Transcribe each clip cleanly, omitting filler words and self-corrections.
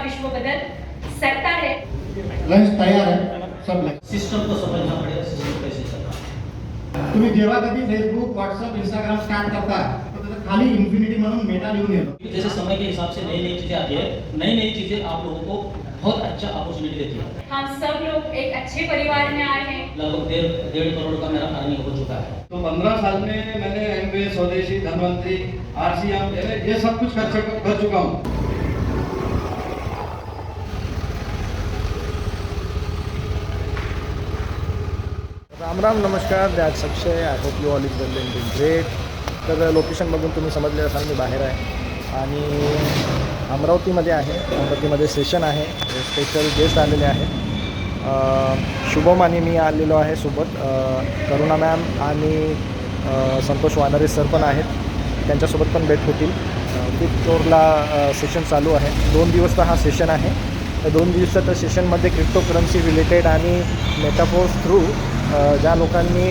विश्व बदल सकता है। लंच तयार आहे सब लंच सिस्टम को समझना पड़ेगा, सिस्टम कैसे चल रहा है। तुम्ही जेव्हा कधी फेसबुक व्हॉट्सअप इंस्टाग्राम स्टार्ट करता तो त्याचं खाली इन्फिनिटी म्हणून मेटा लिहून येतो। जैसे समय के हिसाब से नई नई चीजें आती है, नई नई चीजें आप लोगों को बहुत अच्छा अपॉर्चुनिटी देती है। हम सब लोग एक अच्छे परिवार में आए हैं। लगभग 1.5 करोड़ का मेरा अर्निंग हो चुका है। तो 15 साल में मैंने एमबीए, स्वदेशी, धनवंतरी, आरसीएम ये सब कुछ कर चुका हूँ। राम राम नमस्कार, that Akshay. I hope you all is well and doing great. तर लोकेशन बघून तुम्ही समजले असाल मी बाहेर आहे आणि अमरावतीमध्ये आहे. अमरावतीमध्ये सेशन आहे, स्पेशल गेस्ट आलेले आहेत. शुभम आणि मी आलेलो आहे सोबत. करुणा मॅम आणि संतोष वानरे सर पण आहेत, त्यांच्यासोबत पण भेट होतील. 5th फ्लोअरला सेशन चालू आहे. 2 दिवसचा हा सेशन आहे. त्या 2 दिवसाच्या सेशनमध्ये क्रिप्टोकरन्सी रिलेटेड आणि मेटाफोर्स थ्रू ज्या लोकांनी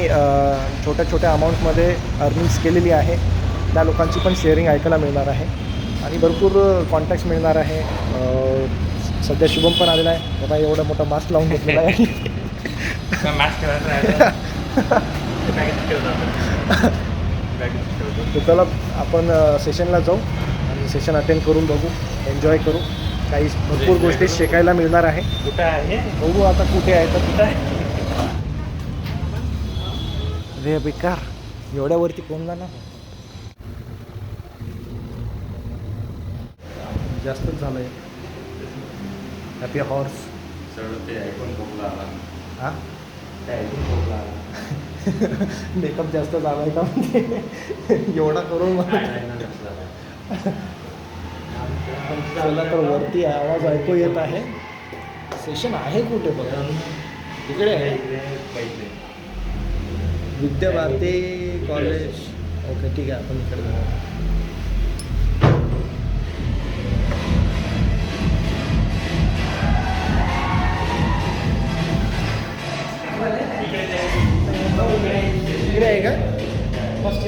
छोट्या छोट्या अमाऊंटमध्ये अर्निंग्स केलेली आहे त्या लोकांची पण शेअरिंग ऐकायला मिळणार आहे आणि भरपूर कॉन्टॅक्ट्स मिळणार आहे. सध्या शुभम पण आलेला आहे. बाबा एवढा मोठा मास्क लावून घेतलेला आहे. तर चला आपण सेशनला जाऊ आणि सेशन अटेंड करून बघू, एन्जॉय करू. काही भरपूर गोष्टी शिकायला मिळणार आहे. कुठं आहे बघू आता कुठे आहे तर कुठं आहे. रे बेकार, एवढ्यावरती कोण जाणार. जास्तच झालं आहे. हॅपी हॉर्स ते ऐकून खोकला आला. हां ते ऐकून खोकला आला. मेकअप जास्त झाला आहे का म्हणजे एवढा करून चला तर वरती आवाज ऐकू येत आहे. सेशन आहे कुठे बघा, इकडे आहे विद्याभारती कॉलेज. ओके ठीक आहे, आपण इकडे जाऊ. इकडे आहे का फर्स्ट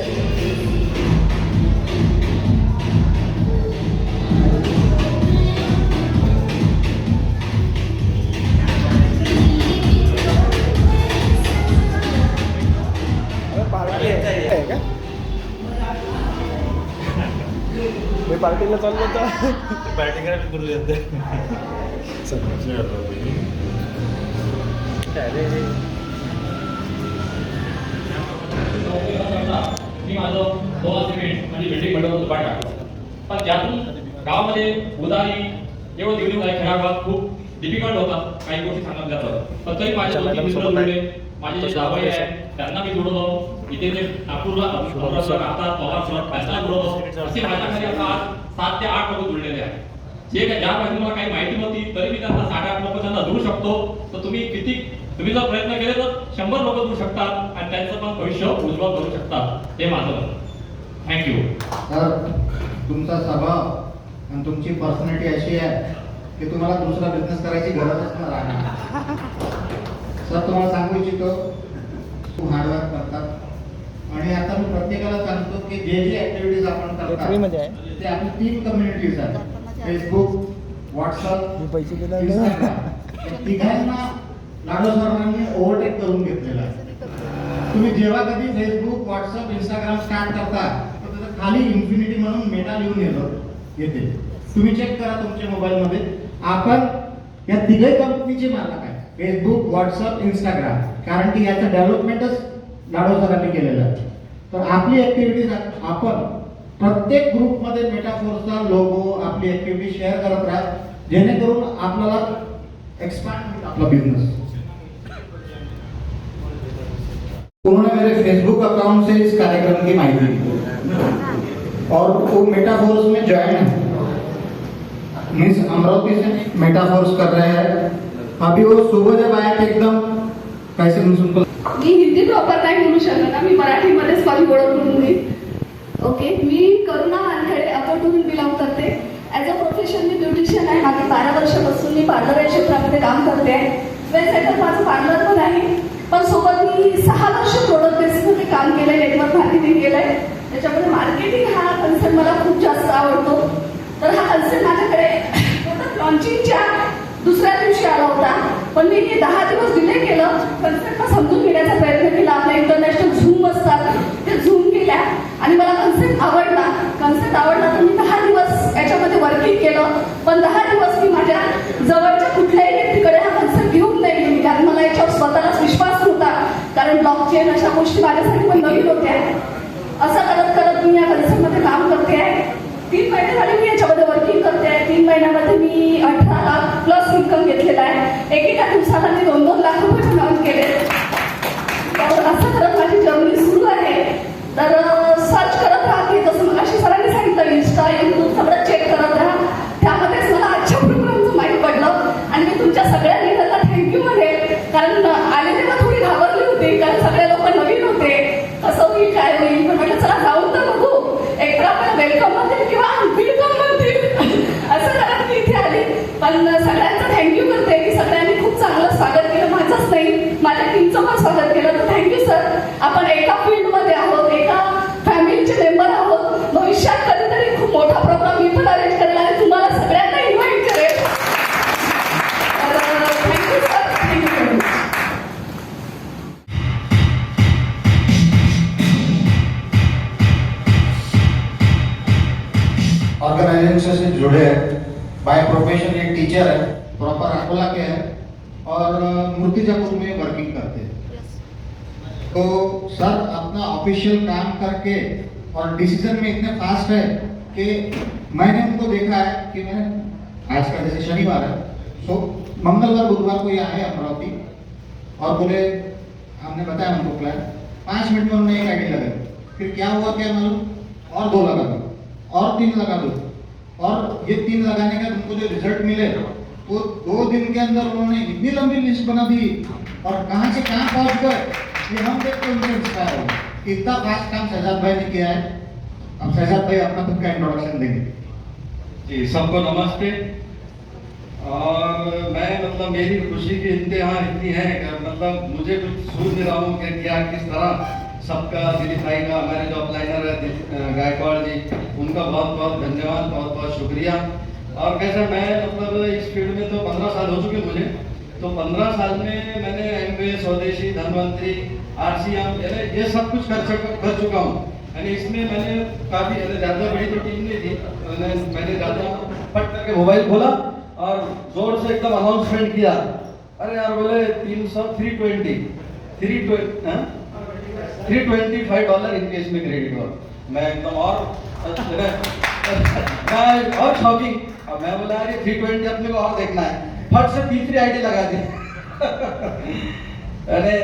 पार्टी आहे का. मी पार्टीला चाललो तर पार्टी करायला करू देत. मी माझं 16 सिमेंट म्हणजे बिल्डिंग मंडळाचं दुकान टाकलं. पण त्यातून गावामध्ये उदारी एवढं दिवली उदारी खेळागावात खूप डिफिकल्ट होता. काही गोष्टी सांगितल्या जातात, पण तरी माझे 2-3 मित्र जोडले. माझे जे जावई आहे त्यांना मी जोडलो. इथे जे नागपूरला राहतात पवार त्यांना जोडलो. असे माझ्याखाली आता 7 ते 8 लोक जोडलेले आहेत. जे ज्या पाहिजे मला काही माहिती नव्हती तरी मी त्यांना 7-8 लोक त्यांना जोडू शकतो. तर तुम्ही जर प्रयत्न केले तर 100 लोक जोडू शकतात आणि त्यांचं पण भविष्य उज्ज्वल करू शकतात. हे माझं मत. थँक्यू. तर तुमचा स्वभाव आणि तुमची पर्सनॅलिटी अशी आहे की तुम्हाला दुसरा बिझनेस करायची गरजच नाही राहणार. सर तुम्हाला सांगू इच्छितो, खूप हार्डवर्क करतात आणि आता मी प्रत्येकाला सांगतो की जे जे ऍक्टिव्हिटीज आपण फ्रीमध्ये करतो आहे. ते आपली 3 कम्युनिटीज आहेत, फेसबुक, व्हॉट्सअप, मी पैसे दिले इंस्टाग्राम. तिघांना लाडो सरांनी ओव्हरटेक करून घेतलेला आहे. तुम्ही जेव्हा कधी फेसबुक, व्हॉट्सअप, इंस्टाग्राम स्टार्ट करता तर त्याचं खाली इन्फिनिटी म्हणून मेटा लिहून येते. तुम्ही चेक करा तुमच्या मोबाईलमध्ये. आपण या तिघही कंपनीचे मालक आहे, फेसबुक, व्हॉट्सअप, इंस्टाग्राम. कारण की याचं डेव्हलपमेंटच लाडो सरांनी केलेलं आहे. तर आपली ऍक्टिव्हिटीज आपण प्रत्येक ग्रुपमध्ये मेटाफोर्सचा लोगो, आपली ऍक्टिव्हिटी शेअर करत राहा, जेणेकरून आपल्याला एक्सपांड होईल आपला बिझनेस. उन्होंने मेरे फेसबुक अकाउंट से इस कार्यक्रम की माहिती दी और वो मेटाफोर्स में ज्वाइन है. मीन्स अमरावती से मेटाफोर्स कर रहे हैं. अभी वो सुबह जब आया थे एकदम कैसे उनको मी हिंदी प्रॉपर नाही बोलू शकत ना, मी मराठीमध्येच माझी ओळख करून देईन. ओके, मी करुणा वानखेडे अकोटमधून बिलॉंग करते. As a profession me beautician आहे. मागे 12 वर्षापासून मी पार्लर या क्षेत्रामध्ये काम करते आहे. वेल सेटअप माझं पार्लर पण आहे, पण सोबत मी 6 वर्ष प्रोडक्ट बेसिसमध्ये काम केलं आहे, नेटवर्क मार्केटिंग केलं आहे. त्याच्यामध्ये मार्केटिंग हा कन्सेप्ट मला खूप जास्त आवडतो. तर हा कन्सेप्ट माझ्याकडे प्रोडक्ट लॉन्चिंग मी हे 10 दिवस डिले केलं, कन्सेप्टला समजून घेण्याचा प्रयत्न केला. आपल्या इंटरनॅशनल झूम असतात ते झूम केल्या आणि मला कन्सेप्ट आवडला तर मी 10 दिवस याच्यामध्ये वर्किंग केलं. पण 10 दिवस मी माझ्या जवळच्या कुठल्याही व्यक्तीकडे हा कन्सेप्ट घेऊन नाही गेली, कारण मला याच्यावर स्वतःलाच विश्वास नव्हता. कारण ब्लॉकचेन अशा गोष्टी माझ्यासाठी पण नवीन होत्या. असं करत करत मी या कन्सेप्टमध्ये काम करते आहे. 3 महिने झाले मी याच्यामध्ये वर्किंग करते आहे. 3 महिन्यामध्ये मी 18 लाख प्लस इन्कम घेतलेला आहे. एकेका दिवसाला मी 2-2 लाख रुपये जमा केले. तर असं करत माझी जर्नी सुरू आहे. तर सर्च करत राहते, जसं मगाशी सरांनी सांगितलं, इंस्टा यूट्यूब सगळं चेक करत राहा. त्यामध्येच मला आजच्या प्रोग्रामचं माहीत पडलं आणि मी तुमच्या सगळ्यांनी त्यांना थँक्यू म्हणेल. कारण आले तेव्हा थोडी घाबरली होती, कारण सगळे लोक नवीन होते. कसं होईल काय होईल, पण म्हटलं चला जाऊन तर बघू. एकदा आपल्याला वेलकम म्हणतील किंवा वेलकम म्हणतील असं करत मी इथे आली. पण सगळ्यांचं थँक्यू करते की सगळ्यांनी खूप चांगलं स्वागत केलं. माझंच नाही, माझ्या टीमचं पण स्वागत केलं. तर थँक्यू सर. आपण एका फील्डमध्ये आहोत, एका फॅमिलीचे मेंबर आहोत. भविष्यात कधीतरी खूप मोठा प्रोग्राम मी पण अरेंज करेल आणि तुम्हाला सगळ्यांना इन्व्हाइट करेल. तर थँक्यू सर, थँक्यू. ऑर्गेनाइजेशन से जुड़े हैं. बाय प्रोफेशन एक टीचर है, प्रॉपर अकोला के हैं और मूर्तिजापुर में वर्किंग करते हैं. तो सर अपना ऑफिशियल काम करके और डिसीजन में इतने फास्ट है कि मैंने उनको देखा है कि मैंने आज का जैसे शनिवार है, सो मंगलवार बुधवार को ये आए अमरावती और बोले, हमने बताया उनको प्लान. 5 मिनट में उन्होंने एक आईडी लगाई. फिर क्या हुआ क्या मालूम, और 2 लगा दो और 3 लगा दो, और ये 3 लगाने का तुमको जो रिजल्ट मिले वो 2 दिन के अंदर उन्होंने इतनी लंबी लिस्ट बना दी और कहां से कहां पहुंच गए ये हम देख के उनसे इंस्पायर हो. इतना फास्ट काम शहजाद भाई ने किया है. अब शहजाद भाई अपना खुद का इंट्रोडक्शन देंगे. जी, सबको नमस्ते. और मैं मतलब मेरी खुशी की इंतहा इतनी है कि मतलब मुझे कुछ सोच नहीं रहा हूँ कि क्या किस तरह सबका, दिलीप भाई का, हमारे जो अपलाइनर है गायकवाड़ जी, उनका बहुत बहुत धन्यवाद, बहुत बहुत शुक्रिया. और कैसा मैं मतलब इस फील्ड में तो 15 साल हो चुके मुझे. तो 15 साल में मैंने एमवे, स्वदेशी, धनवंतरी, आरसीएम ये सब कुछ कर चुका हूँ. यानी इसमें मैंने काफ़ी ज़्यादा बड़ी तो टीम नहीं थी. मैंने ज़्यादा फट करके मोबाइल खोला और जोर से एकदम अनाउंसमेंट किया. अरे यार बोले $325 इनकेस में क्रेडिट हुआ. मैं एकदम और शॉकिंग. अब मैं बोला यार 320 अपने को और देखना है. फट से तीसरी आईडी लगा दी. अरे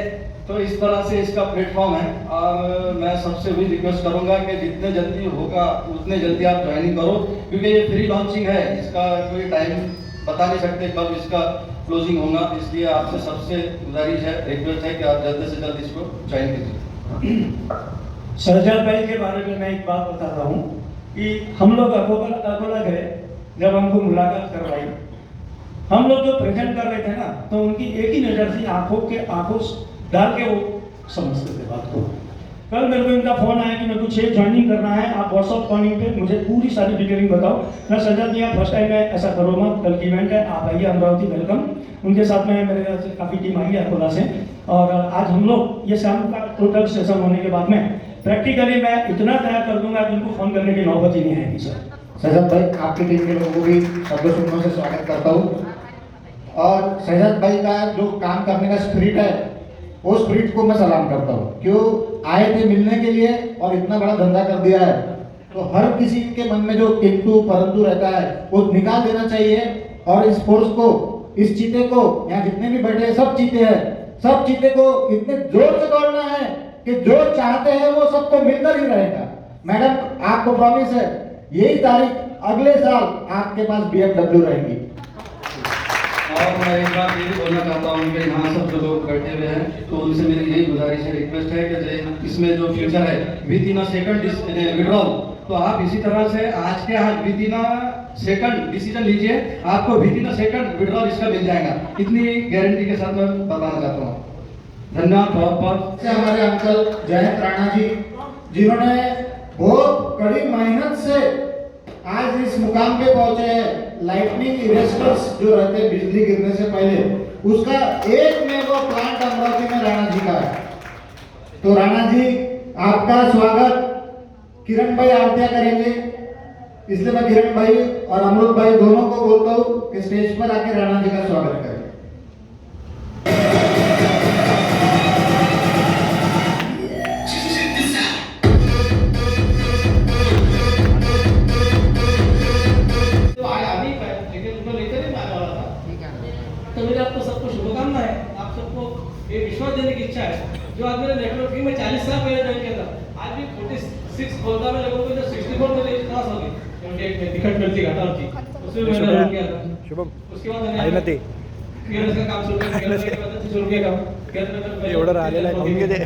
तो इस तरह से इसका प्लेटफॉर्म है. और मैं सबसे भी रिक्वेस्ट करूंगा कि जितने जल्दी होगा उतने जल्दी आप ज्वाइनिंग करो, क्योंकि ये फ्री लॉन्चिंग है. इसका कोई टाइम बता नहीं सकते कब इसका क्लोजिंग होगा. इसलिए आपसे सबसे गुजारिश है, रिक्वेस्ट है कि आप जल्द से जल्द इसको ज्वाइन कीजिए. शहजाद भाई के बारे में मैं एक बात बताता हूँ कि हम लोग अकोला गए, जब हमको मुलाकात करवाई, हम लोग जो प्रेजेंट कर रहे थे ना, तो उनकी एक ही नज़र से आंखों डाल के वो समझते थे बात को. कल मेरे को इनका फोन आया कि मेरे को 6 ज्वाइनिंग करना है, आप व्हाट्सअप कॉलिंग पे मुझे पूरी सारी डिटेलिंग बताओ. मैं शहजाद भैया फर्स्ट टाइम मैं ऐसा करो मत, कल की इवेंट है, आप आइए अमरावती, वेलकम. उनके साथ में मेरे काफ़ी टीम आई है अकोला से. और आज हम लोग ये शाम का टोटल सेशन होने के बाद में प्रैक्टिकली मैं इतना तैयार कर दूंगा कि उनको फोन करने की नौबत ही नहीं आएगी. सर शहजाद भाई, आपकी टीम के लोगों को भी शब्दों से स्वागत करता हूँ. और शहजाद भाई का जो काम करने का स्पिरिट है, वो स्पिरिट को मैं सलाम करता हूँ. क्यों आए थे मिलने के लिए और इतना बड़ा धंधा कर दिया है, तो हर किसी के मन में जो किंतु परंतु रहता है वो निकाल देना चाहिए. और इस फोर्स को, इस चीते को, यहाँ जितने भी बैठे हैं सब चीते हैं, सब चीते को इतने जोर से दौड़ना है कि जो चाहते हैं वो सबको मिलकर ही रहेगा. मैडम आपको प्रॉमिस है, यही तारीख अगले साल आपके पास BMW रहेगी. और मैं एक बात ये भी बोलना चाहता हूँ कि यहाँ सब जो लोग बैठे हुए हैं, तो उनसे मेरी यही गुजारिश है, रिक्वेस्ट है कि इसमें जो फ्यूचर है with in a second withdrawal, तो आप इसी तरह से आज के आज with in a second decision लीजिए, आपको with in a second withdrawal इसका मिल जाएगा. इतनी गारंटी के साथ मैं बताना चाहता हूँ. धन्यवाद बहुत बहुत. हमारे अंकल जयंत राणा जी, जिन्होंने बहुत कड़ी मेहनत से आज इस मुकाम पे पहुंचे हैं. लाइटनिंग इरेस्टर्स जो रहते हैं बिजली गिरने से पहले, उसका एक में वो प्लांट अमरावती में राणा जी का है। तो राणा जी आपका स्वागत किरण भाई आरतिया करेंगे, इसलिए मैं किरण भाई और अमृत भाई दोनों को बोलता हूँ कि स्टेज पर आके राणा जी का स्वागत करें। तो मेरे आपको सबको शुभकामनाएं। आप सबको ये विश्वास देने की इच्छा है, जो आज मैंने नेटवर्किंग में 40 साल पहले ज्वाइन किया था, आज भी 46 बोलता में लोगों को जो 64 में क्लास हो गई, क्योंकि एक टिकट मिलती घाटा होती, उसमें मैंने ज्वाइन किया था। शुभम उसके बाद मैंने क्लियरेंस का काम शुरू किया, क्लियरेंस के बाद शुरू किया काम ये ऑर्डर आलेला आहे खाऊन घे ते.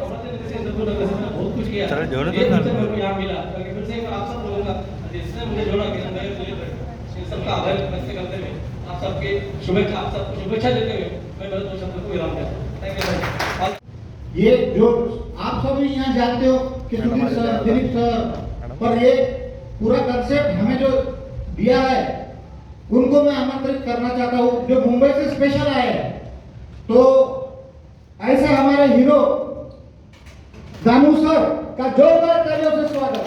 बहुत कुछ किया। चलो, जोड़ो तो ये ना। मेरे को यहाँ मिला, क्योंकि फिर से एक बार आप सब लोगों का जिसने मुझे जोड़ा कि मैं ये सबका आभार व्यक्त करते हुए आप सबके शुभेच्छा, आप सबको शुभेच्छा देते हुए मैं मेरे दो शब्दों को विराम देता हूँ। Thank you. ये जो आप सभी यहाँ जानते हो कि सुधीर सर, दिलीप सर, पर ये पूरा कंसेप्ट हमें जो दिया है उनको मैं आमंत्रित करना चाहता हूँ, जो मुंबई से स्पेशल आए हैं। तो ऐसे हमारे हीरो दानू सर का जोरदार तालियों से स्वागत।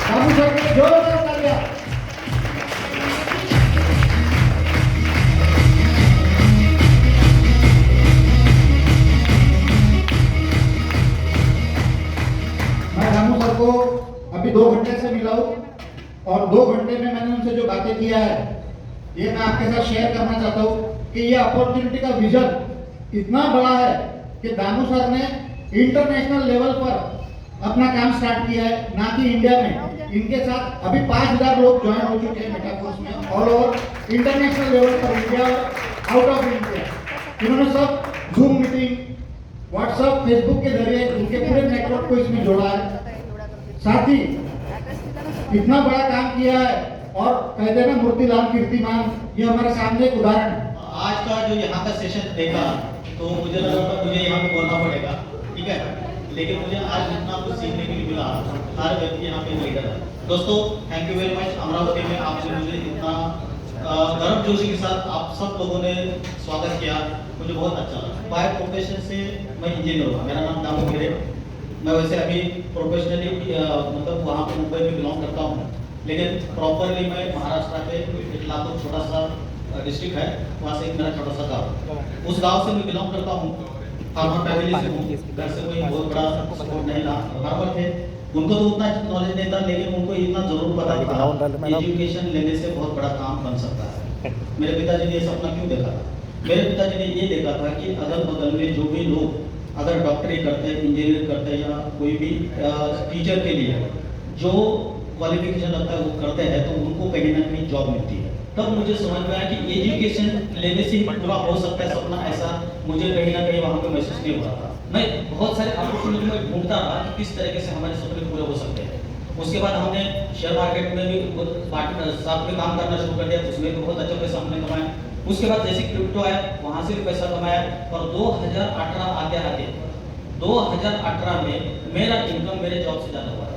दानू सर के जोरदार तालियां। मैं दानू सर को अभी 2 घंटे से मिला हूँ और 2 घंटे में मैंने उनसे जो बातें किया है ये मैं आपके साथ शेयर करना चाहता हूँ कि ये अपॉर्चुनिटी का विजन इतना बड़ा है कि दानू सर ने इंटरनेशनल लेवल पर अपना काम स्टार्ट किया है, ना कि इंडिया में। इनके साथ अभी 5000 लोग ज्वाइन हो चुके हैं मेटाकोर्स में, ऑल ओवर इंटरनेशनल लेवल पर, इंडिया और आउट ऑफ इंडिया। इन्होंने सब जूम मीटिंग, व्हाट्सएप, फेसबुक के जरिए उनके पूरे नेटवर्क को इसमें जोड़ा है। साथ ही इतना बड़ा काम किया है और कहते हैं ना मूर्तिलाल कीर्तिमान, ये हमारे सामने एक उदाहरण है। आज का जो यहाँ का सेशन देखा तो मुझे लगा था मुझे यहाँ पे बोलना पड़ेगा, ठीक है, लेकिन मुझे आज इतना कुछ सीखने के लिए मिला। हर व्यक्ति यहाँ पे लीडर है। दोस्तों thank you very much. Amravati में आपने मुझे इतना गर्मजोशी के साथ आप सब लोगों ने स्वागत किया, मुझे बहुत अच्छा लगा। बाय प्रोफेशन से मैं इंजीनियर हूँ, मेरा नाम दामू गिरे। मैं वैसे अभी प्रोफेशनली मतलब वहाँ पे मुंबई में बिलोंग करता हूँ, लेकिन प्रॉपरली मैं महाराष्ट्र के एक लाखों छोटा सा डिस्ट्रिक्ट है, वहाँ से एक मेरा छोटा सा गाँव, उस गाँव से मैं बिलोंग करता हूँ। फार्मर फैमिली से हूँ, घर से कोई बहुत बड़ा सपोर्ट नहीं था। फार्मर थे, उनको तो उतना नॉलेज नहीं था, लेकिन उनको इतना जरूर पता था एजुकेशन लेने से बहुत बड़ा काम बन सकता है। मेरे पिताजी ने ये सपना क्यों देखा था? मेरे पिताजी ने ये देखा था कि अगल बगल में जो भी लोग अगर डॉक्टरी करते हैं, इंजीनियर करते हैं या कोई भी टीचर के लिए जो क्वालिफिकेशन रखता है वो करते हैं, तो उनको कहीं ना कहीं जॉब मिलती है। तब मुझे समझ में आया कि एजुकेशन लेने से ही पूरा हो सकता है सपना, ऐसा मुझे कहीं ना कहीं वहाँ पे महसूस नहीं हो रहा था। मैं बहुत सारे अपॉर्चुनिटी में ढूंढता रहा कि किस तरीके से हमारे सपने पूरे हो सकते हैं। उसके बाद हमने शेयर मार्केट में भी साथ में काम करना शुरू कर दिया, उसमें भी बहुत अच्छा पैसा हमने कमाया। उसके बाद जैसे क्रिप्टो आया, वहाँ से भी पैसा कमाया। और 2018 आते 2018 में मेरा इनकम मेरे जॉब से ज़्यादा हुआ है।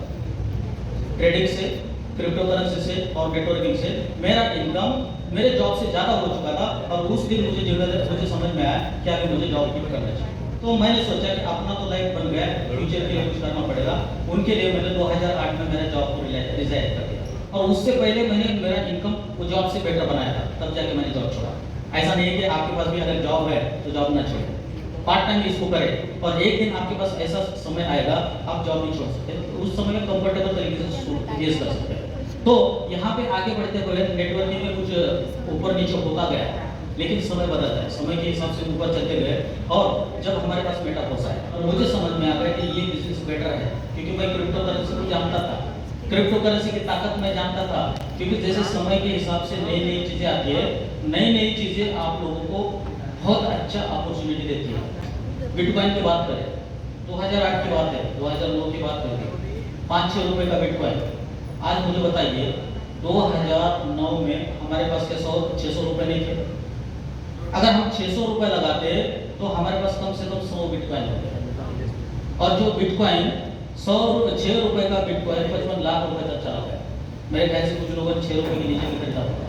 ट्रेडिंग से, क्रिप्टो करेंसी से और नेटवर्किंग से मेरा इनकम मेरे जॉब से ज़्यादा हो चुका था। और उस दिन मुझे समझ में आया कि अभी मुझे जॉब क्विट करना चाहिए। तो मैंने सोचा कि अपना तो लाइफ बन गया, फ्यूचर के लिए कुछ करना पड़ेगा। उनके लिए मैंने 2008 में मेरा जॉब को रिजाइन कर दिया। और उससे पहले मैंने मेरा इनकम वो जॉब से बेटर बनाया था, तब जाके मैंने जॉब छोड़ा। ऐसा नहीं है कि आपके पास भी अगर जॉब है तो जॉब ना छोड़ें, पार्ट टाइम इसको करें। और एक दिन आपके पास ऐसा समय आएगा आप जॉब नहीं छोड़ सकते, तो उस समय में कंफर्टेबल तरीके से फेस कर सकते हैं। तो यहाँ पे आगे बढ़ते हुए नेटवर्किंग में कुछ ऊपर नीचे होता गया, लेकिन समय बदलता है, समय के हिसाब से ऊपर चलते गए। और जब हमारे पास मेटाकोर्स आया और मुझे समझ में आ गया कि ये बिजनेस बेटर है, क्योंकि मैं क्रिप्टो करेंसी को जानता था, क्रिप्टो करेंसी की ताकत मैं जानता था। क्योंकि जैसे समय के हिसाब से नई नई चीजें आती है, नई नई चीजें आप लोगों को बहुत अच्छा अपॉर्चुनिटी देती है। बिटकॉइन की बात करें, 2008 की बात है, 2009 की बात करें, 5-6 रुपए का बिटकॉइन। आज मुझे बताइए 2009 में हमारे पास क्या 600 रुपए नहीं थे? अगर हम 600 रुपए लगाते तो हमारे पास कम से कम 100 बिटकॉइन होते। और जो बिटकॉइन 6 रुपए का बिटकॉइन 55 लाख रुपए तक चला गया। मेरे ख्याल से कुछ लोगों ने 6 रुपए के नीचे भी खरीदा होगा।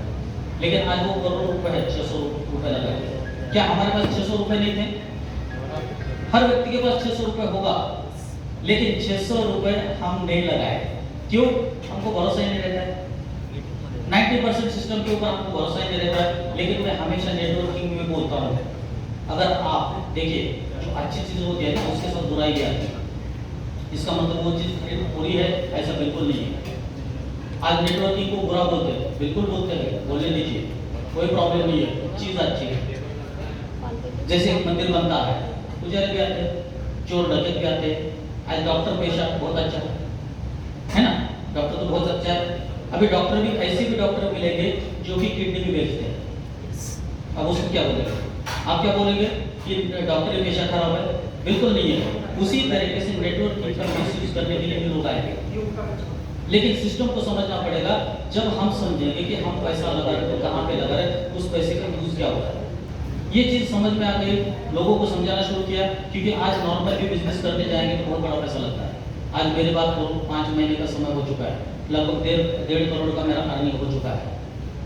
लेकिन आज वो करोड़ रुपए है, 600 रुपए लगाए। क्या हमारे पास 600 रुपए नहीं थे? हर व्यक्ति के पास 600 रुपए होगा, लेकिन 600 रुपए हम नहीं लगाए। क्यों? हमको भरोसा ही नहीं रहता है। 90% सिस्टम के ऊपर हमको भरोसा ही नहीं रहता है। लेकिन मैं हमेशा नेटवर्किंग में बोलता हूँ, अगर आप देखिए जो अच्छी चीज होती है ना, उसके साथ बुराई भी आती है। इसका मतलब वो चीज पूरी है ऐसा बिल्कुल नहीं है। आज नेटवर्किंग को बुरा बोलते हैं, बिल्कुल बोलते हैं, बोलने दीजिए, कोई प्रॉब्लम नहीं है, चीज अच्छी है। जैसे एक मंदिर बनता है, पुजारी भी आते हैं, चोर डकैत भी आते हैं। आज डॉक्टर पेशा बहुत अच्छा है ना, डॉक्टर तो बहुत अच्छा है। अभी डॉक्टर भी, ऐसे भी डॉक्टर मिलेंगे जो कि किडनी भी बेचते हैं। अब उसको क्या बोलेंगे? आप क्या बोलेंगे कि डॉक्टरी पेशा खराब है? बिल्कुल नहीं है। उसी तरीके से नेटवर्किंग का मिसयूज करने के लिए भी लोग आएंगे। लेकिन सिस्टम को समझना पड़ेगा। जब हम समझेंगे कि हम पैसा लगा रहे तो कहाँ पे लगा रहे, उस पैसे का यूज क्या होता है, ये चीज समझ में आ गई, लोगों को समझाना शुरू किया। क्योंकि आज नॉर्मल भी बिजनेस करने जाएंगे तो बहुत बड़ा पैसा लगता है। आज मेरे पास 5 महीने का समय हो चुका है, लगभग 1.5 करोड़ का मेरा अर्निंग हो चुका है।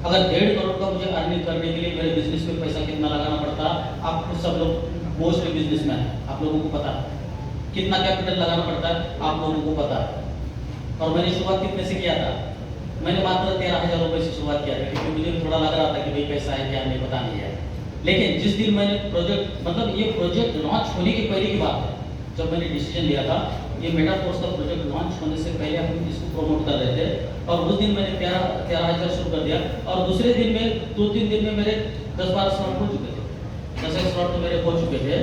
अगर 1.5 करोड़ का मुझे अर्निंग करने के लिए मेरे बिजनेस में पैसा कितना लगाना पड़ता, आप सब लोग मोस्टली बिजनेस में है, आप लोगों को पता है कितना कैपिटल लगाना पड़ता है, आप लोगों को पता है। और मैंने शुरुआत कितने से किया था? मैंने मात्र 13,000 रुपए से शुरुआत किया था, क्योंकि मुझे भी थोड़ा लग रहा था कि भाई पैसा है क्या नहीं, पता नहीं है। लेकिन जिस दिन मैंने प्रोजेक्ट, मतलब ये प्रोजेक्ट लॉन्च होने की पहले की बात है, जब मैंने डिसीजन लिया था, ये मेटाफोर्स का प्रोजेक्ट लॉन्च होने से पहले हम इसको प्रमोट कर रहे थे, और उस दिन मैंने 13,000 शुरू कर दिया, और दूसरे दिन में 2-3 दिन में मेरे 10-12 स्लॉट हो चुके थे, 10 स्लॉट तो मेरे हो चुके थे।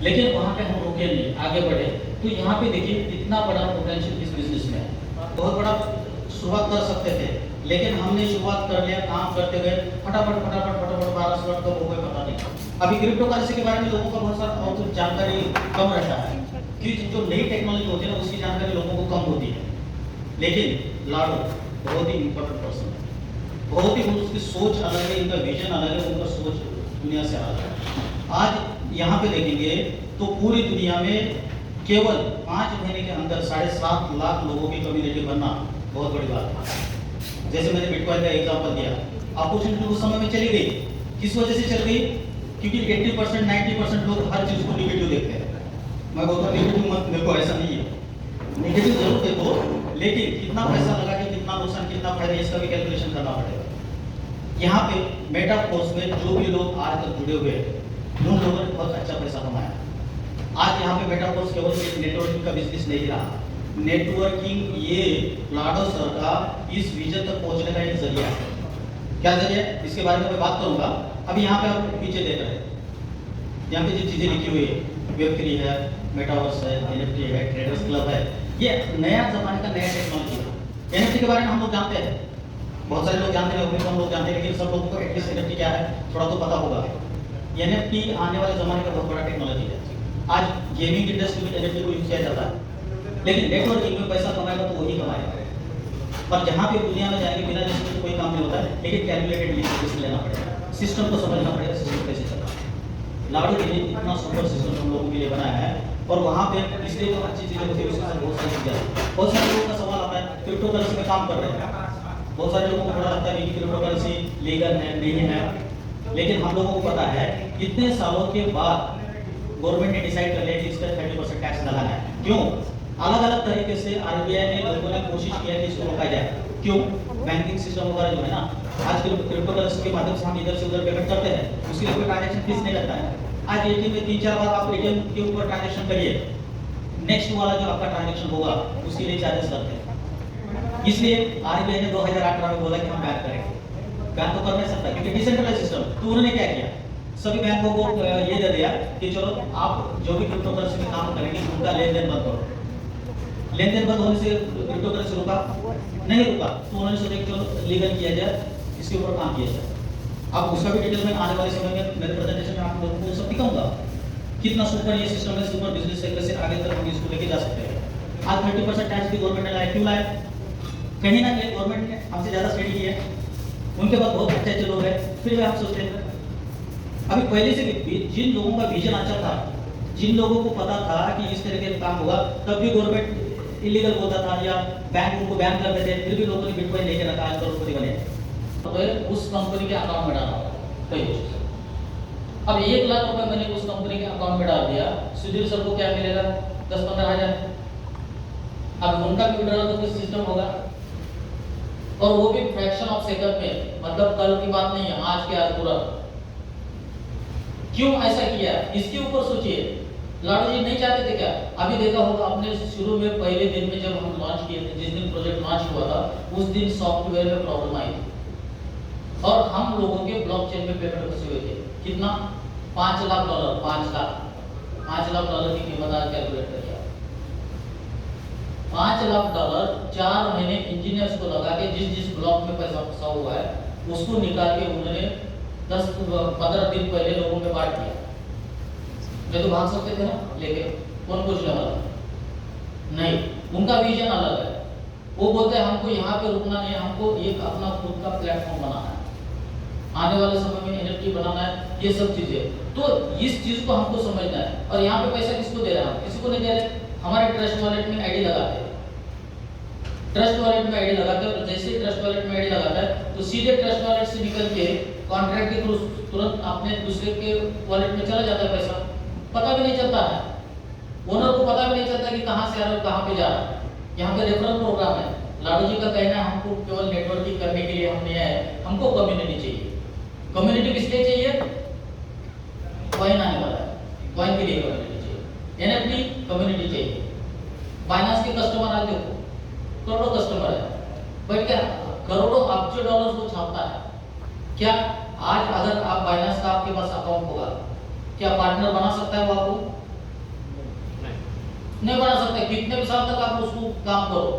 लेकिन वहाँ पे हम रुके नहीं, आगे बढ़े। तो यहाँ पे देखिए इतना बड़ा पोटेंशियल इस बिजनेस में है, बहुत बड़ा शुरुआत कर सकते थे, लेकिन हमने शुरुआत कर लिया, काम करते गए, फटाफट 12 स्लॉट का वो कोई पता नहीं। अभी क्रिप्टो करेंसी के बारे में लोगों का बहुत सारा और जानकारी कम रहता है, क्योंकि जो नई टेक्नोलॉजी होती है ना, उसकी जानकारी लोगों को कम होती है। लेकिन लाडो बहुत ही इंपॉर्टेंट पर्सन है, बहुत ही, उसकी सोच अलग है, इनका विजन अलग है, उनका सोच दुनिया से अलग है। आज यहाँ पे देखेंगे तो पूरी दुनिया में केवल 5 महीने के अंदर 7.5 लाख लोगों की कम्युनिटी बनना बहुत बड़ी बात है। जैसे मैंने बिटकॉइन का एग्जांपल दिया, अपॉर्चुनिटी उस समय में चली गई, किस वजह से चल गई? क्योंकि 80% 90% लोग हर चीज को निगेटिव देखते हैं। मैं बोलता हूँ निगेटिव मत देखो, ऐसा नहीं है, निगेटिव जरूर देखो, लेकिन कितना पैसा लगा के कितना नुकसान कितना फायदा, इसका भी कैलकुलेशन करना पड़ेगा। यहाँ पे मेटाफोर्स में जो भी लोग आज तक जुड़े हुए हैं, उन लोगों ने बहुत अच्छा पैसा कमाया। आज यहाँ पे मेटाफोर्स केवल नेटवर्किंग का बिजनेस नहीं रहा, नेटवर्किंग ये लाडो सर का इस विजन तक पहुंचने का एक जरिया है। क्या जरिया है, इसके बारे में मैं बात करूंगा। अभी यहाँ पे आप पीछे देख रहे हैं, यहाँ पे जो चीजें लिखी हुई है, Web3 है, मेटावर्स है, NFT है, ट्रेडर्स क्लब है, ये नया जमाने का नया टेक्नोलॉजी है। NFT के बारे में हम लोग जानते हैं, बहुत सारे लोग जानते हैं, कम लोग जानते हैं, लेकिन सब लोगों को एटलीस्ट NFT क्या है थोड़ा तो पता होगा। NFT आने वाले जमाने का बहुत बड़ा टेक्नोलॉजी है। आज गेमिंग इंडस्ट्री में NFT को यूज किया जाता है, लेकिन नेटवर्किंग में पैसा कमाएगा तो वही कमाएगा। पर जहाँ पे दुनिया में जाएंगे बिना रिस्क के कोई काम नहीं होता है, लेकिन कैलकुलेटेड रिस्क लेना पड़ेगा, सिस्टम को समझना पड़ेगा, सिस्टम कैसे चल रहा है। लाडो के लिए इतना सुपर सिस्टम हम लोगों के लिए बनाया है, और वहाँ पे इसलिए जो अच्छी चीजें होती है उसके साथ बहुत सारी चीजें आती है। बहुत सारे लोगों का सवाल आता है क्रिप्टो करेंसी में काम कर रहे हैं, बहुत सारे लोगों को पता लगता है कि क्रिप्टो करेंसी लीगल है नहीं है, लेकिन हम लोगों को पता है इतने सालों के बाद गवर्नमेंट ने डिसाइड कर लिया कि इसका 30% टैक्स लगाना है। क्यों? अलग अलग तरीके से आरबीआई ने लोगों ने कोशिश किया कि इसको रोका जाए। क्यों? बैंकिंग सिस्टम वगैरह जो है ना, आज क्रिप्टो करेंसी के माध्यम से हम इधर से उधर पेमेंट करते हैं, उसके लिए कोई ट्रांजैक्शन फीस नहीं लगता है। आज एटीएम में 3-4 बार आप एटीएम के ऊपर ट्रांजैक्शन करिए, नेक्स्ट वाला जो आपका ट्रांजैक्शन होगा उसके लिए चार्जेस लगते हैं। इसलिए आरबीआई ने 2018 में बोला कि हम बैन करेंगे। बैन तो कर नहीं सकता क्योंकि डिसेंट्रलाइज सिस्टम। तो उन्होंने क्या किया, सभी बैंकों को ये दे दिया कि चलो आप जो भी क्रिप्टो करेंसी में काम करेंगे उनका लेन देन बंद करो। लेन देन बंद होने से क्रिप्टो करेंसी रुका नहीं रुका, तो उन्होंने सोचा कि चलो लीगल किया जाए, इसके ऊपर काम किया जाए। अब उसका भी डिटेल में आने वाले समय में मेरे प्रेजेंटेशन में आप लोगों को सब दिखाऊंगा कितना सुपर ये सिस्टम है, सुपर बिजनेस है, कैसे आगे तक हम इसको लेके जा सकते हैं। आज 30% टैक्स भी गवर्नमेंट ने लाया। क्यों लाया? कहीं ना कहीं गवर्नमेंट ने हमसे ज्यादा स्टडी की है, उनके पास बहुत अच्छे अच्छे लोग हैं, फिर भी आप सोचते हैं। अभी पहले से भी जिन लोगों का विजन अच्छा था, जिन लोगों को पता था कि इस तरीके का काम होगा, तब भी गवर्नमेंट इलीगल बोलता था या बैंक उनको बैन करते थे, फिर भी लोगों ने बिटकॉइन लेके रखा, आज करोड़पति बने। तो रुपए उस कंपनी के अकाउंट में डालना होगा, पहली चीज। अब 1 लाख रुपए मैंने उस कंपनी के अकाउंट में डाल दिया, सुधीर सर को क्या मिलेगा? 10-15 हजार। अब उनका भी विड्रॉल का कुछ सिस्टम होगा, और वो भी फ्रैक्शन ऑफ सेकंड में, मतलब कल की बात नहीं है, आज के आज तुरंत। क्यों ऐसा किया, इसके ऊपर सोचिए। लाडू जी नहीं चाहते थे क्या? अभी देखा होगा आपने, शुरू में पहले दिन में जब हम लॉन्च किए थे, जिस दिन प्रोजेक्ट लॉन्च हुआ था, उस दिन सॉफ्टवेयर में प्रॉब्लम आई थी और हम लोगों के ब्लॉकचेन में पेमेंट फंसे हुए थे। कितना? $5 लाख। $5 लाख की कीमत आज कैलकुलेट करके $5 लाख 4 महीने इंजीनियर्स को लगा के जिस ब्लॉक में पैसा फंसा हुआ है उसको निकाल के उन्होंने 10-15 दिन पहले लोगों में बांट दिया। मैं तो भाग सकते थे ना लेके, कौन पूछने वाला? नहीं, उनका विजन अलग है। वो बोलते हैं हमको यहाँ पे रुकना नहीं, हमको एक अपना खुद का प्लेटफॉर्म बनाना है, आने वाले समय में NFT बनाना है, ये सब चीजें। तो इस चीज को हमको समझना है। और यहाँ पे पैसा किसको दे रहे हैं? हम किसी को नहीं दे रहे। हमारे ट्रस्ट वॉलेट में आईडी लगाते हैं, ट्रस्ट वॉलेट में आईडी लगाते हैं, और जैसे ही ट्रस्ट वॉलेट में आईडी लगाता है तो सीधे ट्रस्ट वॉलेट से निकल के कॉन्ट्रैक्ट के थ्रू तुरंत अपने दूसरे के वॉलेट में चला जाता है पैसा। पता भी नहीं चलता है, ओनर को पता भी नहीं चलता कि कहाँ से आ रहा है, कहाँ पे जा रहा है। यहाँ पे रेफरल प्रोग्राम है। लाडू जी का कहना है हमको केवल नेटवर्किंग करने के लिए हम नहीं आए, हमको कम्युनिटी चाहिए। कम्युनिटी किस लिए चाहिए? कॉइन आने वाला है, कॉइन के लिए कम्युनिटी चाहिए, NFT कम्युनिटी चाहिए। बाइनेंस के कस्टमर आज देखो करोड़ों कस्टमर है, बट क्या करोड़ों अब्ज डॉलर्स को छापता है क्या? आज अगर आप बाइनेंस का आपके पास अकाउंट होगा, क्या पार्टनर बना सकता है वो आपको? नहीं बना सकते। कितने भी साल तक आप उसको काम करो,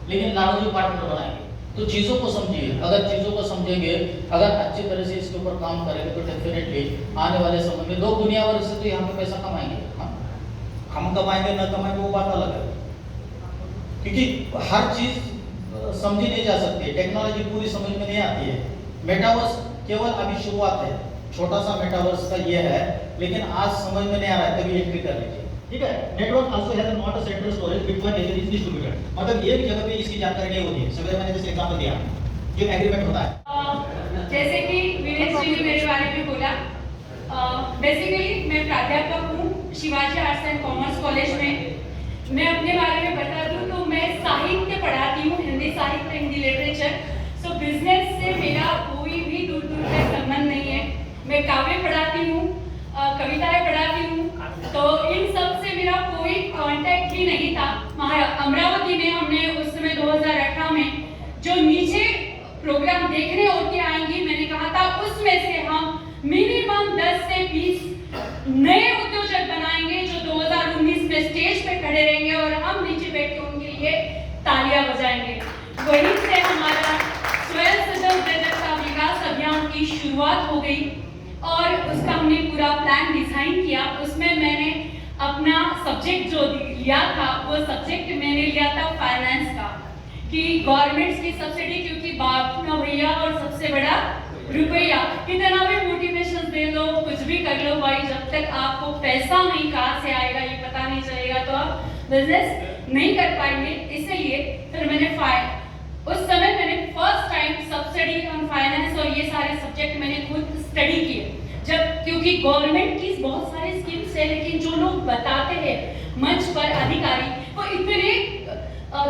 लेकिन लाडू जी पार्टनर बनाएंगे। तो चीजों को समझिए, अगर चीजों को समझेंगे, अगर अच्छी तरह से इसके ऊपर काम करेंगे तो डेफिनेटली आने वाले समय में लोग दुनिया भर से तो यहाँ पे पैसा कमाएंगे। हम कमाएंगे न कमाएंगे वो बात अलग है, क्योंकि हर चीज समझी नहीं जा सकती है, टेक्नोलॉजी पूरी समझ में नहीं आती है। मेटावर्स केवल अभी शुरुआत है, छोटा सा मेटावर्स का ये है, लेकिन आज समझ में नहीं आ रहा है, कभी एंट्री कर लीजिए। ठीक है। Network also has not a central storage, bitcoin nature is distributed, मतलब एक जगह पे इसकी जानकारी नहीं होती है। सवेरे मैंने जैसे एग्जांपल दिया, जो एग्रीमेंट होता है, जैसे कि वीरेश जी ने मेरे बारे में बोला, बेसिकली मैं प्राध्यापक हूँ Shivaji arts and commerce college में। मैं अपने बारे में बता दूँ तो मैं साहित्य पढ़ाती हूँ, हिंदी साहित्य, हिंदी लिटरेचर। सो बिजनेस से मेरा कोई भी दूर दूर तक संबंध नहीं है। मैं काव्य पढ़ाती हूँ, कविताएं पढ़ाती हूँ, तो इन सब से मेरा कोई कांटेक्ट ही नहीं था। अमरावती में हमने उस समय 2018 में जो नीचे प्रोग्राम देखने होके आएंगी, मैंने कहा था उसमें से हम मिनिमम 10 से 20 नए उद्योजक बनाएंगे जो 2019 में स्टेज पे खड़े रहेंगे और हम नीचे बैठ के उनके लिए तालियां बजाएंगे। वहीं से हमारा स्वयं सदस्यता विकास अभियान की शुरुआत हो गई और उसका हमने पूरा प्लान डिजाइन किया। उसमें मैंने अपना सब्जेक्ट जो लिया था वो सब्जेक्ट मैंने लिया था फाइनेंस का, कि गवर्नमेंट्स की सब्सिडी, क्योंकि बाप ना भैया और सबसे बड़ा रुपया, कितना भी मोटिवेशन दे लो, कुछ भी कर लो भाई, जब तक आपको पैसा नहीं कहाँ से आएगा ये पता नहीं चलेगा तो आप बिजनेस नहीं कर पाएंगे। इसलिए फिर मैंने उस समय मैंने first time subsidy on finance और ये सारे सब्जेक्ट मैंने खुद स्टडी किए। जब क्योंकि गवर्नमेंट की बहुत सारी स्कीम्स है, लेकिन जो लोग बताते हैं मंच पर अधिकारी, वो इतने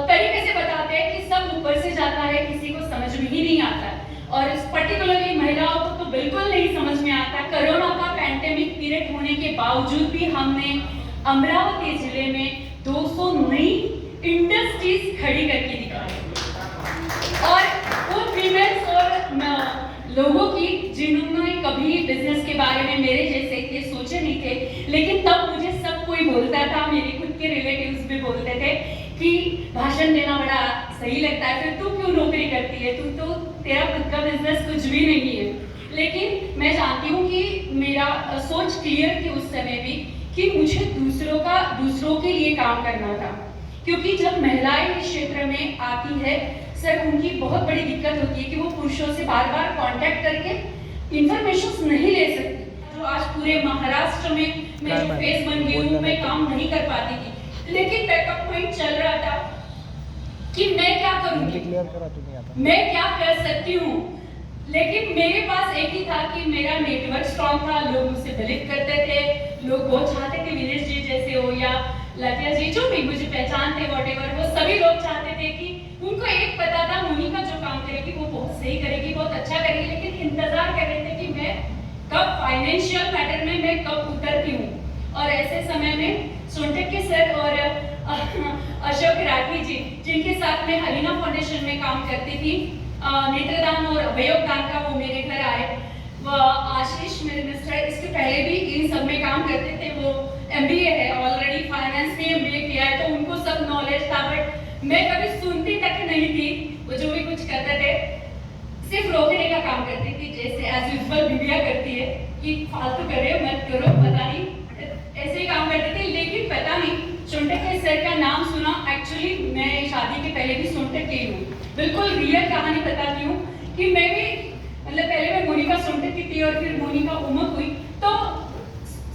तरीके से बताते हैं कि सब ऊपर से जाता है, किसी को समझ में ही नहीं आता है। और पर्टिकुलरली महिलाओं को तो बिल्कुल नहीं समझ में आता। कोरोना का पैंडेमिक पीरियड होने के बावजूद भी हमने अमरावती जिले में 200 नई इंडस्ट्रीज खड़ी करके दिखाई, और वो फीमेल्स और लोगों की जिन्होंने कभी बिजनेस के बारे में मेरे जैसे ये सोचे नहीं थे, लेकिन तब मुझे सब कोई बोलता था, मेरे खुद के रिलेटिव्स भी बोलते थे कि भाषण देना बड़ा सही लगता है, फिर तू क्यों नौकरी करती है, तू तो तेरा खुद का बिजनेस कुछ भी नहीं है। लेकिन मैं जानती हूँ कि मेरा सोच क्लियर थी उस समय भी कि मुझे दूसरों के लिए काम करना था, क्योंकि जब महिलाएं इस क्षेत्र में आती है सर, उनकी बहुत बड़ी दिक्कत होती है कि वो पुरुषों से बार बार कांटेक्ट करके इंफॉर्मेशन नहीं ले सकती। जो आज पूरे महाराष्ट्र में मैं जो फेस बन गई हूँ, मैं काम नहीं कर पाती थी, लेकिन बैकअप पॉइंट चल रहा था कि मैं क्या करूँगी, मैं क्या कर सकती हूँ। लेकिन मेरे पास एक ही था कि मेरा नेटवर्क स्ट्रॉन्ग था, लोग मुझसे बिलीव करते थे, लोग बहुत चाहते थे विनेश जी जैसे हो या लतिया जी जो भी मुझे पहचानते व्हाटएवर, वो सभी लोग चाहते थे कि उनको एक पता था मोनिका जो काम करेगी वो बहुत सही करेगी, बहुत अच्छा करेगी, लेकिन इंतजार कर रहे थे कि मैं कब फाइनेंशियल मैटर में मैं कब उतरती हूँ। और ऐसे समय में सोनटक के सर और अशोक राठी जी जिनके साथ मैं हरीना फाउंडेशन में काम करती थी, नेत्रदान और अवयव दान का, वो मेरे घर आए। आशीष मेरे मिस्टर इसके पहले भी इन सब में काम करते थे, वो एमबीए है ऑलरेडी, फाइनेंस में एमबीए किया है, तो उनको सब नॉलेज था, बट मैं कभी सुनती तक नहीं थी। वो जो भी कुछ करते थे सिर्फ रोकने का काम करती थी, जैसे एज यूजुअल बीबिया करती है कि फालतू कर रहे हो मत करो, पता नहीं ऐसे ही काम करते थे। लेकिन पता नहीं सोनटक के सर का नाम सुना, एक्चुअली मैं शादी के पहले भी सोनटक के ही हूँ, बिल्कुल रियल कहानी बताती हूँ कि मैं भी मतलब पहले मैं मोनिका सोनटक की थी और फिर मोनिका उमक हुई, तो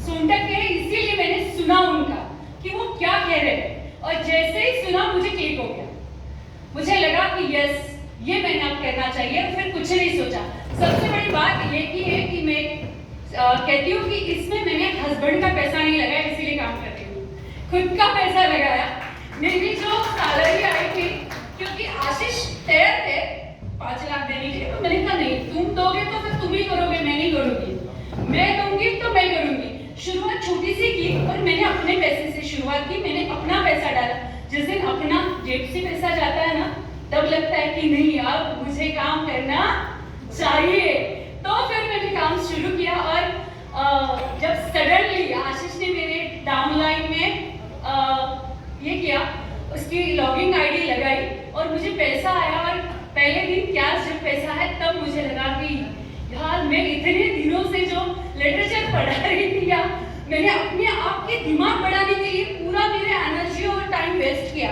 सोनटक के इसीलिए मैंने सुना उनका कि वो क्या कह रहे हैं, और जैसे ही सुना मुझे क्लिक हो गया, मुझे लगा कि यस ये मैंने अब करना चाहिए, और फिर कुछ नहीं सोचा। सबसे बड़ी बात ये की है कि मैं कहती हूँ कि इसमें मैंने हस्बैंड का पैसा नहीं लगाया, इसीलिए काम करती हूँ, खुद का पैसा लगाया। मेरी जो सैलरी आई थी, क्योंकि आशीष तैयार थे 5 लाख देने के लिए, तो मैंने कहा नहीं तुम दोगे तो फिर तुम ही करोगे, मैं नहीं करूंगी, मैं दूंगी तो मैं करूंगी। शुरुआत छोटी सी की और मैंने अपने पैसे से शुरुआत की, मैंने अपना पैसा डाला। जिस दिन अपना जेब से पैसा जाता है ना, तब लगता है कि नहीं यार मुझे काम करना चाहिए, तो फिर मैंने काम शुरू किया। और जब सडनली आशीष ने मेरे डाउनलाइन में ये किया, उसकी लॉगिन आईडी लगाई और मुझे पैसा आया, और पहले दिन कैश जब पैसा है तब मुझे लगा कि यार मैं इतने दिनों से जो लिटरेचर पढ़ा रही थी, या मैंने अपने आप के दिमाग बढ़ाने के लिए पूरा मेरे एनर्जी और टाइम वेस्ट किया।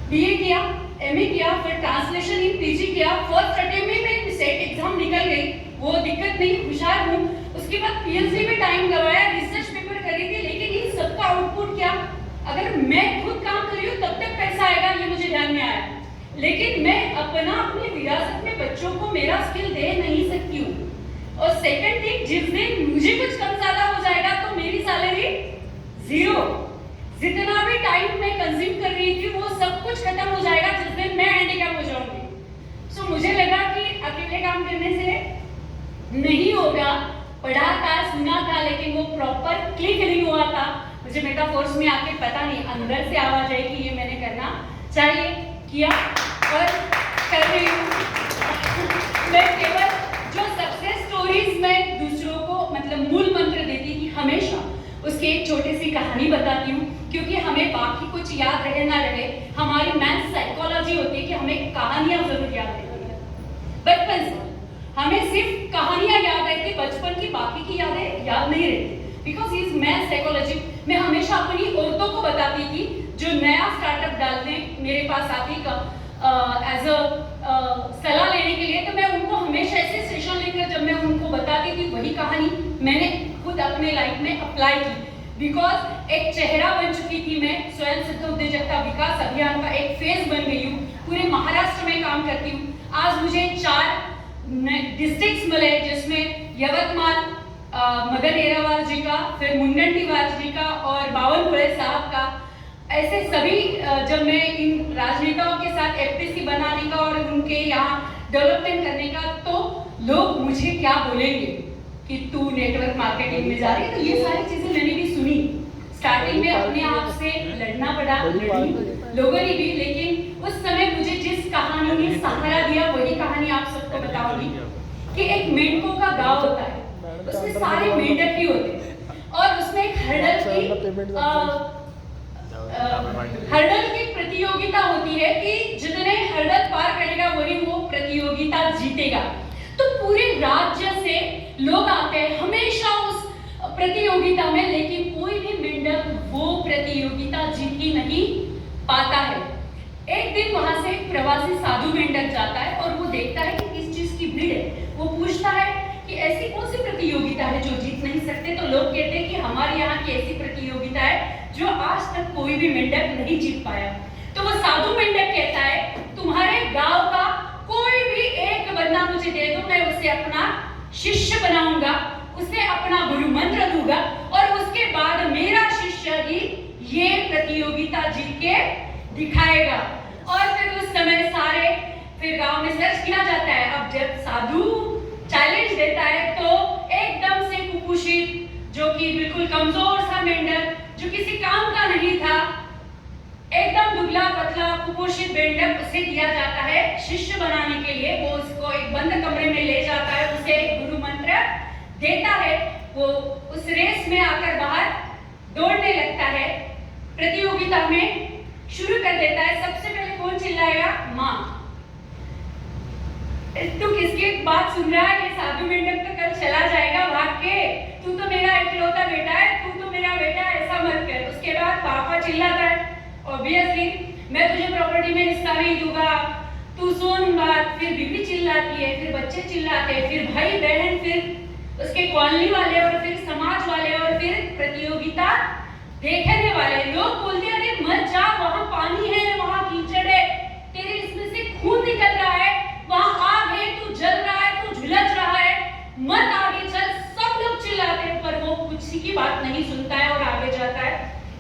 बीए किया, एमए किया, फिर ट्रांसलेशन इन पीजी किया, फर्स्ट अटेम्प्ट में मैं सेट एग्जाम निकल गई, वो दिक्कत नहीं, होशियार हूँ। उसके बाद पीएचडी में टाइम लगाया, रिसर्च पेपर करी थी, लेकिन इन सबका आउटपुट क्या, अगर मैं खुद काम कर रही हूँ तब तक पैसा आएगा, ये मुझे ध्यान में आया, लेकिन मैं अपने विरासत में बच्चों को मेरा स्किल दे नहीं सकती हूँ। और सेकंड थिंग, जिस दिन मुझे कुछ कम ज्यादा हो जाएगा तो मेरी सैलरी जीरो, जितना भी टाइम मैं कंज्यूम कर रही थी वो सब कुछ खत्म हो जाएगा जिस दिन मैं हैंडीकैप हो जाऊंगी। सो मुझे लगा कि अकेले काम करने से नहीं होगा, पढ़ा था सुना था लेकिन वो प्रॉपर क्लिक नहीं हुआ था। मुझे मेटाफोर्स में आके पता नहीं अंदर से आवाज आई कि ये मैंने करना चाहिए, किया और कर रही हूँ। मैं केवल जो सक्सेस स्टोरीज में दूसरों को मतलब मूल मंत्र देती थी, हमेशा उसकी एक छोटी सी कहानी बताती हूँ, क्योंकि हमें बाकी कुछ याद रहे ना रहे, हमारी मैथ साइकोलॉजी होती है कि हमें कहानियां जरूर याद रहती है। बचपन से हमें सिर्फ कहानियां याद रहती, बचपन की बाकी की यादें याद नहीं रहती, बिकॉज इज मैथ साइकोलॉजी। मैं हमेशा अपनी औरतों को बताती थी जो नया स्टार्टअप डालने मेरे पास आती एज अ सलाह लेने के लिए, तो मैं उनको हमेशा ऐसे सेशन लेकर जब मैं उनको बताती थी वही कहानी मैंने खुद अपने लाइफ में अप्लाई की, बिकॉज एक चेहरा बन चुकी थी मैं, स्वयं सिद्ध उद्योजकता विकास अभियान का एक फेज बन गई हूँ, पूरे महाराष्ट्र में काम करती हूँ। आज मुझे 4 डिस्ट्रिक्ट्स मिले जिसमें यवतमाल मदन एरावाल जी का, फिर मुनगंटीवार जी का और बावनकुळे साहब का, ऐसे सभी जब मैं इन राजनेताओं के साथ एफपीसी बनाने का और उनके यहाँ डेवलपमेंट करने का, तो लोग मुझे क्या बोलेंगे कि तू नेटवर्क मार्केटिंग में जा रही है, तो ये सारी चीजें मैंने भी सुनी। स्टार्टिंग में अपने आप से लड़ना पड़ा, लोगों ने भी, लेकिन उस समय मुझे जिस कहानी ने सहारा दिया वही कहानी आप सबको बताऊंगी कि एक मेंढकों का गांव होता है, उसमें सारे मेंढक ही होते हैं और उसमें एक हर्डल की प्रतियोगिता होती है कि जितने हर्डल पार करेगा वही वो प्रतियोगिता जीतेगा। तो पूरे राज्य से लोग आते हैं हमेशा उस प्रतियोगिता में, लेकिन कोई भी मेंढक वो प्रतियोगिता जीत ही नहीं पाता है। एक दिन वहां से एक प्रवासी साधु मेंढक जाता है और वो देखता है कि किस चीज की भीड़ है। वो पूछता है कि ऐसी कौन सी प्रतियोगिता है जो जीत नहीं सकते, तो लोग कहते हैं कि हमारे यहाँ की ऐसी प्रतियोगिता है जो आज तक कोई भी मेंढक नहीं जीत पाया। तो वो साधु मेंढक कहता है तुम्हारे गांव का कोई भी उसे अपना शिष्य बनाऊंगा, उसे अपना गुरु मंत्र दूंगा और उसके बाद मेरा शिष्य ही ये प्रतियोगिता जीत के दिखाएगा। और फिर उस समय सारे फिर गांव में सर्च किया जाता है। अब जब साधु चैलेंज देता है तो एकदम से कुपोषित, जो कि बिल्कुल कमजोर सा मेंढक, जो किसी काम का नहीं था, एकदम दुबला पतला कुपोषित मेंढक, उसे दिया जाता है शिष्य बनाने के लिए। वो उसको एक बंद कमरे में ले जाता है, उसे गुरु मंत्र देता है। वो उस रेस में आकर बाहर दौड़ने लगता है, प्रतियोगिता में शुरू कर देता है। सबसे पहले कौन चिल्लाएगा? माँ। तू किसकी बात सुन रहा है? ये साधु मेंढक तो कल चला जाएगा भाग के, तू तो मेरा इकलौता बेटा है, तू तो मेरा बेटा, ऐसा मत कर। उसके बाद पापा चिल्लाता है, ऑब्वियसली मैं तुझे प्रॉपर्टी में हिस्सा नहीं दूंगा, तू सुन बात। फिर बीवी चिल्लाती है, फिर बच्चे चिल्लाते हैं, फिर भाई बहन, फिर उसके कॉलोनी वाले और फिर समाज वाले और फिर प्रतियोगिता देखने वाले लोग बोलते हैं अरे मत जा, वहां पानी है, वहां कीचड़ है, तेरे इसमें से खून निकल रहा है, वहां आग है, तू जल रहा है, तू झुलस रहा है, मत आगे चल। सब लोग चिल्लाते हैं पर वो किसी की बात नहीं सुनता है और आगे जाता है,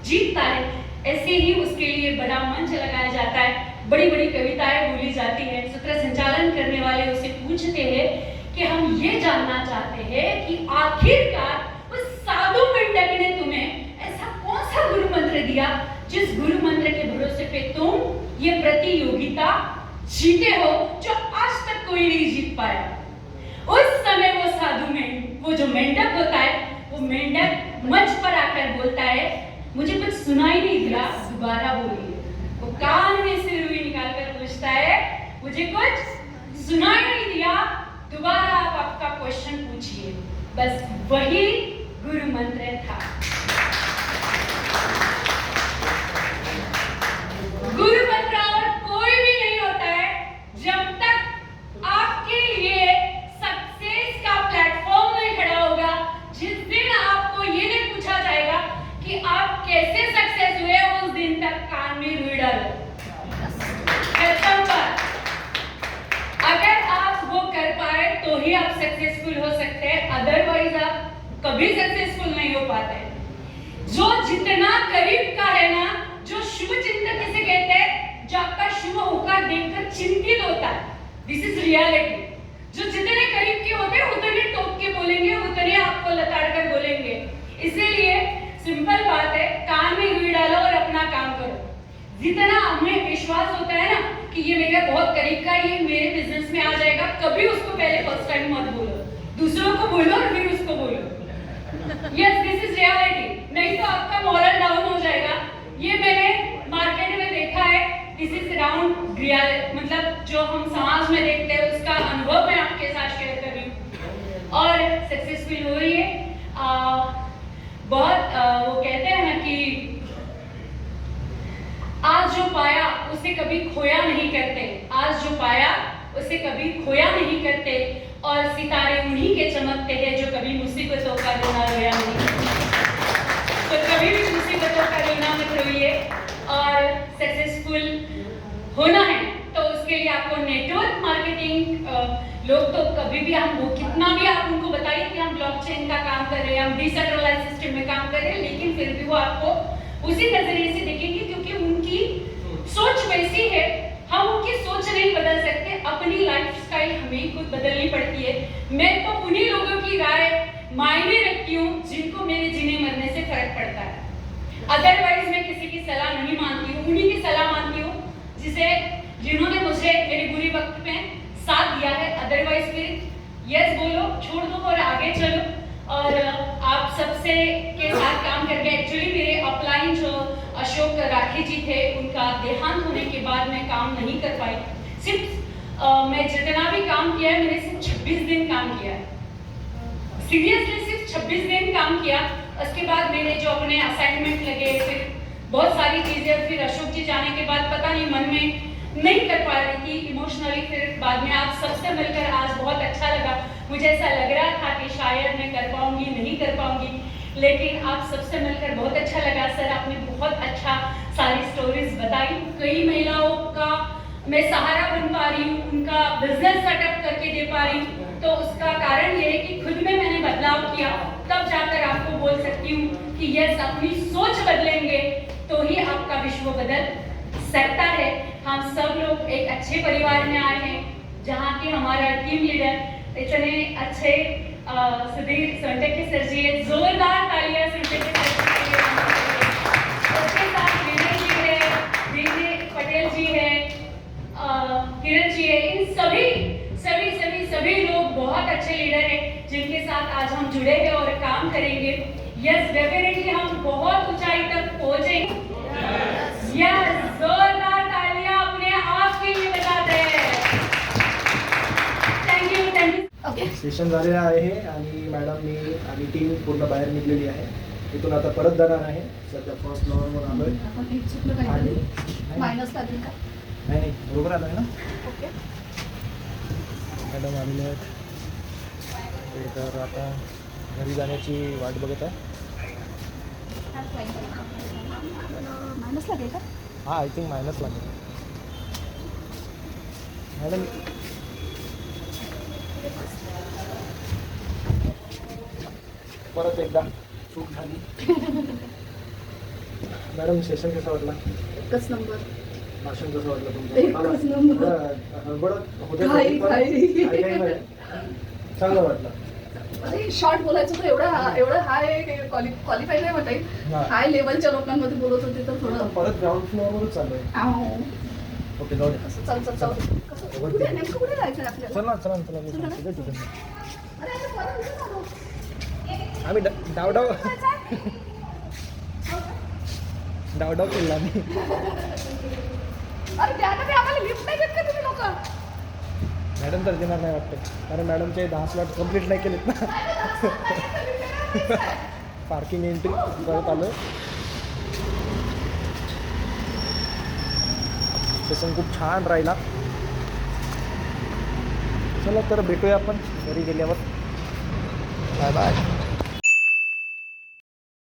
जीतता है। ऐसे ही उसके लिए बड़ा मंच लगाया जाता है, बड़ी बड़ी कविताएं बोली जाती है। सूत्र संचालन करने वाले उसे पूछते हैं कि हम ये जानना चाहते हैं कि आखिरकार उस साधु मेंढक ने तुम्हें ऐसा कौन सा गुरु मंत्र दिया जिस गुरु मंत्र के भरोसे पे तुम ये प्रतियोगिता जीते हो, जो आज तक कोई नहीं जीत पाया। उस समय वो साधु में वो जो मेंढक होता है, वो मेंढक मंच पर आकर बोलता है मुझे कुछ सुनाई नहीं दिया, दोबारा बोलिए। वो कान में से रुई निकालकर पूछता है मुझे कुछ सुनाई नहीं दिया, दोबारा आप आपका क्वेश्चन पूछिए। बस वही गुरु मंत्र था। गुरु मंत्र और कोई भी नहीं होता है जब तक आपके लिए सक्सेस का प्लेटफॉर्म नहीं खड़ा होगा। जिस दिन आपको ये नहीं पूछा जाएगा कि आप कैसे सक्सेस हुए, उस दिन तक कान में रुई डालो। अगर आप वो कर पाए तो ही आप सक्सेसफुल हो सकते हैं, अदरवाइज आप कभी सक्सेसफुल नहीं हो पाते। जो जितना करीब का है ना, जो शुभ चिंतक किसे कहते हैं, जो आपका शुभ होकर देखकर चिंतित होता है, दिस इज रियलिटी। जो जितने करीब के होते हैं उतने टोक के बोलेंगे, उतने आपको लताड़ कर बोलेंगे। इसीलिए सिंपल बात है, कान में रुई डालो और अपना काम करो। जितना हमें विश्वास होता है ना कि ये मेरा बहुत करीब का, ये मेरे बिजनेस में आ जाएगा, कभी उसको पहले फर्स्ट टाइम मत बोलो, दूसरों को बोलो और फिर उसको बोलो। Yes, this is reality. नहीं तो आपका मॉरल डाउन हो जाएगा। ये मैंने मार्केट में देखा है। दिस इज राउंड रियल, मतलब जो हम समाज में देखते हैं उसका अनुभव मैं आपके साथ शेयर कर रही हूँ और सक्सेसफुल हो रही है। बहुत वो कहते हैं ना कि आज जो पाया उसे कभी खोया नहीं करते, आज जो पाया उसे कभी खोया नहीं करते, और सितारे उन्हीं के चमकते हैं जो कभी मुसीबतों का रोना रोया नहीं। तो कभी भी मुसीबतों का रोना मत रोइए, और सक्सेसफुल होना है तो उसके लिए आपको नेटवर्क मार्केटिंग, लोग तो कभी भी हम कितना भी आप उनको बताइए कि हम ब्लॉकचेन का काम कर रहे हैं, हम डिसेंट्रलाइज्ड सिस्टम में काम कर रहे हैं, लेकिन फिर भी वो आपको उसी नजरिए से देखेंगे क्योंकि उनकी सोच वैसी है। हम उनकी सोच नहीं बदल सकते, अपनी लाइफस्टाइल हमें खुद बदलनी पड़ती है। मैं तो उन्हीं लोगों की राय मायने रखती हूँ जिनको मेरे जीने मरने से फर्क पड़ता है। अदरवाइज मैं किसी की सलाह नहीं मानती हूँ, उन्हीं की सलाह मानती हूँ जिन्होंने मुझे मेरे बुरे वक्त में साथ दिया है। अदरवाइज फिर यस बोलो, छोड़ दो और आगे चलो। और आप सबसे के साथ काम करके एक्चुअली मेरे अपलाइन जो अशोक राठी जी थे, उनका देहांत होने के बाद मैं काम नहीं कर पाई। सिर्फ मैं जितना भी काम किया है, मैंने सिर्फ 26 दिन काम किया है, सीरियसली सिर्फ 26 दिन काम किया। उसके बाद मैंने जो अपने असाइनमेंट लगे, फिर बहुत सारी चीजें, फिर अशोक जी जाने के बाद पता नहीं मन में नहीं कर पा रही थी इमोशनली। फिर बाद में आप सबसे मिलकर आज बहुत अच्छा लगा। मुझे ऐसा लग रहा था कि शायद मैं कर पाऊंगी, नहीं कर पाऊंगी, लेकिन आप सबसे मिलकर बहुत अच्छा लगा। सर आपने बहुत अच्छा सारी स्टोरीज बताई। कई महिलाओं का मैं सहारा बन पा रही हूँ, उनका बिजनेस सेटअप करके दे पा रही हूँ, तो उसका कारण ये है कि खुद में मैंने बदलाव किया। तब जाकर आपको बोल सकती हूँ कि यस, अपनी सोच बदलेंगे तो ही आपका विश्व बदल सकता है। हम सब लोग एक अच्छे परिवार में आए हैं, जहाँ की हमारा टीम लीडर इतने अच्छे सुधीर सोनटके सर जी है, जोरदार तालियां सोनटके सर जी के लिए। उसके साथ विनय जी है, विनय पटेल जी है, किरण जी है, इन सभी लोग बहुत अच्छे लीडर हैं जिनके साथ आज हम जुड़े हैं और काम करेंगे। यस, डेफिनेटली हम बहुत ऊंचाई तक पहुंचेंगे। यस, जोरदार तालियां अपने आप के लिए बजाते हैं। Thank you. ओके सेशन झालेलं आहे आणि मॅडमनी आणि टीम पूर्ण बाहेर निघलेली आहे. इथून आता परत जाणार आहे. सध्या फर्स्ट फ्लोअरवर आलोय. आपण एक चुकलं आणि काहीतरी मायनस लागेल का? नाही बरोबर आलोय ना. ओके मॅडम आलेले आहेत ते, तर आता घरी जाण्याची वाट बघत आहे. मायनस लागेल का? हां, आय थिंक मायनस लागेल. मॅडम परत एकदा चूक झाली. मॅडम सेशन कसं वाटलं? एकच नंबर. भाषण कसं वाटलं एकच नंबर. हडबडत होते काही. नाही. चांगलं वाटलं. अरे शॉर्ट बोलायचं तर एवढं हाय क्वालिफाय नाही म्हणता येईल. हा. हाय लेवलच्या लोकांमध्ये बोलत होते तर थोडं परत ग्राउंड फ्लोअरवरच चालू आहे. आहो. ओके, जाऊ दे. कसं चल कसं नेमकं कुठे जायचं आपल्याला? चला ठीक आहे. अरे आता परत इथे आलो. आम्ही डाव केला आम्ही. अरे द्या ना, ते आम्हाला लिफ्ट नाही देत का तुम्ही लोक? मॅडम तर देणार नाही वाटतं, कारण मॅडमचे 10 स्लॉट कंप्लीट नाही केलेत ना. पार्किंग एंट्री करत आलो. सेशन खूप छान राहिला. चला तर भेटूया आपण घरी गेल्यावर. Bye bye.